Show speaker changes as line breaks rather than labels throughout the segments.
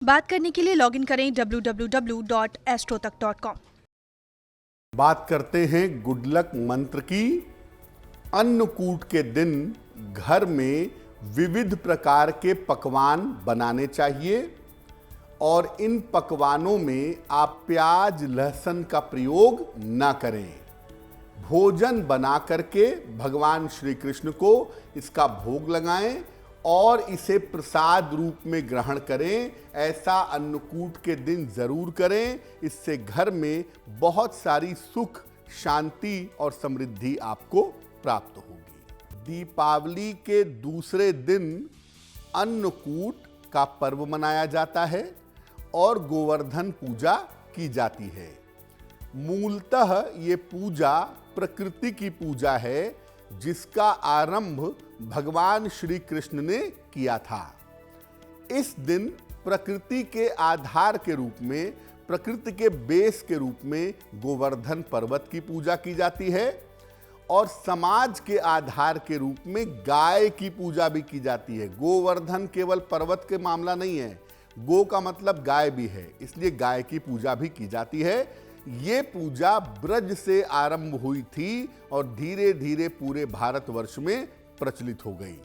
बात करने के लिए लॉगिन करें www.astrotak.com।
बात करते हैं गुड लक मंत्र की। अन्नकूट के दिन घर में विविध प्रकार के पकवान बनाने चाहिए और इन पकवानों में आप प्याज लहसुन का प्रयोग ना करें। भोजन बना करके भगवान श्री कृष्ण को इसका भोग लगाएं और इसे प्रसाद रूप में ग्रहण करें। ऐसा अन्नकूट के दिन जरूर करें। इससे घर में बहुत सारी सुख, शांति और समृद्धि आपको प्राप्त होगी। दीपावली के दूसरे दिन अन्नकूट का पर्व मनाया जाता है और गोवर्धन पूजा की जाती है। मूलतः ये पूजा प्रकृति की पूजा है जिसका आरंभ भगवान श्री कृष्ण ने किया था। इस दिन प्रकृति के आधार के रूप में, प्रकृति के बेस के रूप में गोवर्धन पर्वत की पूजा की जाती है और समाज के आधार के रूप में गाय की पूजा भी की जाती है। गोवर्धन केवल पर्वत के मामला नहीं है, गो का मतलब गाय भी है, इसलिए गाय की पूजा भी की जाती है। ये पूजा ब्रज से आरंभ हुई थी और धीरे धीरे पूरे भारतवर्ष में प्रचलित हो गई।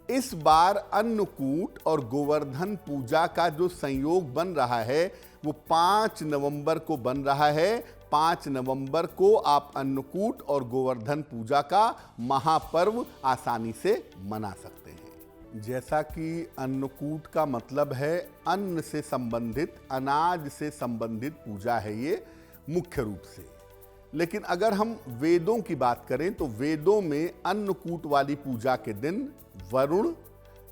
इस बार अन्नकूट और गोवर्धन पूजा का जो संयोग बन रहा है वो 5 नवंबर को बन रहा है। 5 नवंबर को आप अन्नकूट और गोवर्धन पूजा का महापर्व आसानी से मना सकते हैं। जैसा कि अन्नकूट का मतलब है अन्न से संबंधित, अनाज से संबंधित पूजा है ये मुख्य रूप से। लेकिन अगर हम वेदों की बात करें तो वेदों में अन्नकूट वाली पूजा के दिन वरुण,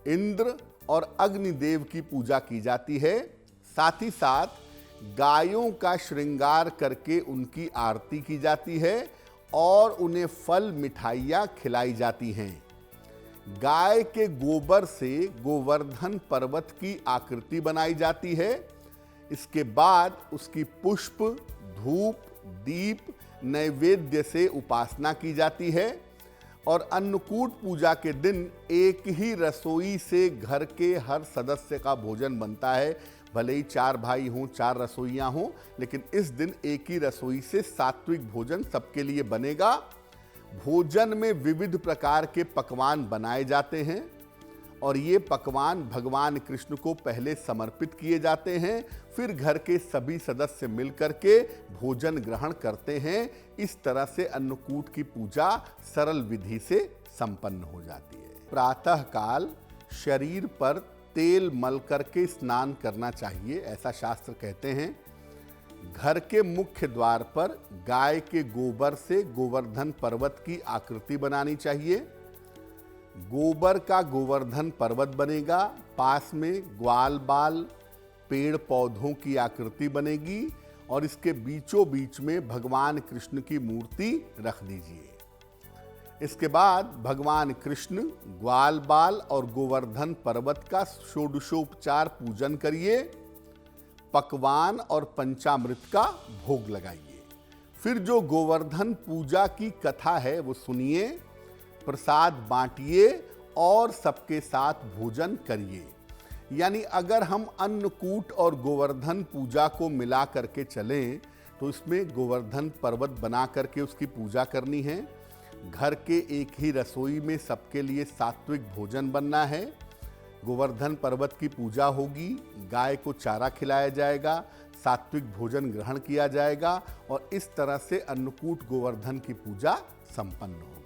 इंद्र और अग्निदेव की पूजा की जाती है। साथ ही साथ गायों का श्रृंगार करके उनकी आरती की जाती है और उन्हें फल मिठाइयाँ खिलाई जाती हैं। गाय के गोबर से गोवर्धन पर्वत की आकृति बनाई जाती है। इसके बाद उसकी पुष्प, धूप, दीप, नैवेद्य से उपासना की जाती है और अन्नकूट पूजा के दिन एक ही रसोई से घर के हर सदस्य का भोजन बनता है। भले ही 4 भाई हों, 4 रसोइयाँ हों, लेकिन इस दिन एक ही रसोई से सात्विक भोजन सबके लिए बनेगा। भोजन में विविध प्रकार के पकवान बनाए जाते हैं और ये पकवान भगवान कृष्ण को पहले समर्पित किए जाते हैं, फिर घर के सभी सदस्य मिलकर के भोजन ग्रहण करते हैं। इस तरह से अन्नकूट की पूजा सरल विधि से संपन्न हो जाती है। प्रातः काल शरीर पर तेल मल करके स्नान करना चाहिए, ऐसा शास्त्र कहते हैं। घर के मुख्य द्वार पर गाय के गोबर से गोवर्धन पर्वत की आकृति बनानी चाहिए। गोबर का गोवर्धन पर्वत बनेगा, पास में ग्वाल बाल, पेड़ पौधों की आकृति बनेगी और इसके बीचों बीच में भगवान कृष्ण की मूर्ति रख दीजिए। इसके बाद भगवान कृष्ण, ग्वाल बाल और गोवर्धन पर्वत का षोडशोपचार पूजन करिए। पकवान और पंचामृत का भोग लगाइए। फिर जो गोवर्धन पूजा की कथा है वो सुनिए, प्रसाद बांटिए और सबके साथ भोजन करिए। यानी अगर हम अन्नकूट और गोवर्धन पूजा को मिला करके चलें तो इसमें गोवर्धन पर्वत बना करके उसकी पूजा करनी है। घर के एक ही रसोई में सबके लिए सात्विक भोजन बनना है। गोवर्धन पर्वत की पूजा होगी, गाय को चारा खिलाया जाएगा, सात्विक भोजन ग्रहण किया जाएगा और इस तरह से अन्नकूट गोवर्धन की पूजा संपन्न होगी।